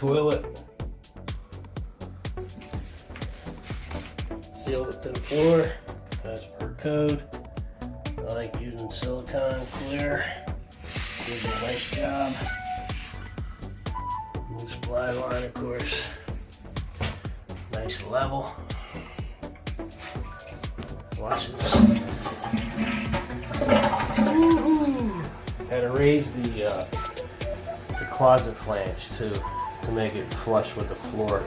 toilet. Sealed it to the floor as per code. I like using silicone clear. Gives a nice job. New supply line, of course. Nice level. Watch this. Had to raise the closet flange too to make it flush with the floor.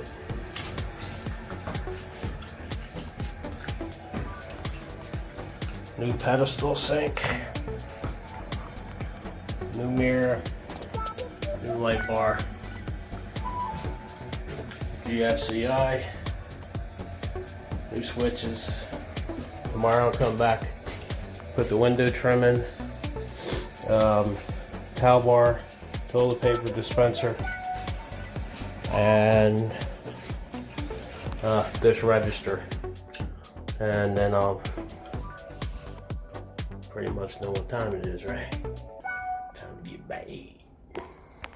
New pedestal sink, new mirror, new light bar, GFCI, new switches. Tomorrow I'll come back, put the window trim in, towel bar, toilet paper dispenser, and dish register, and then I'll pretty much know what time it is, right?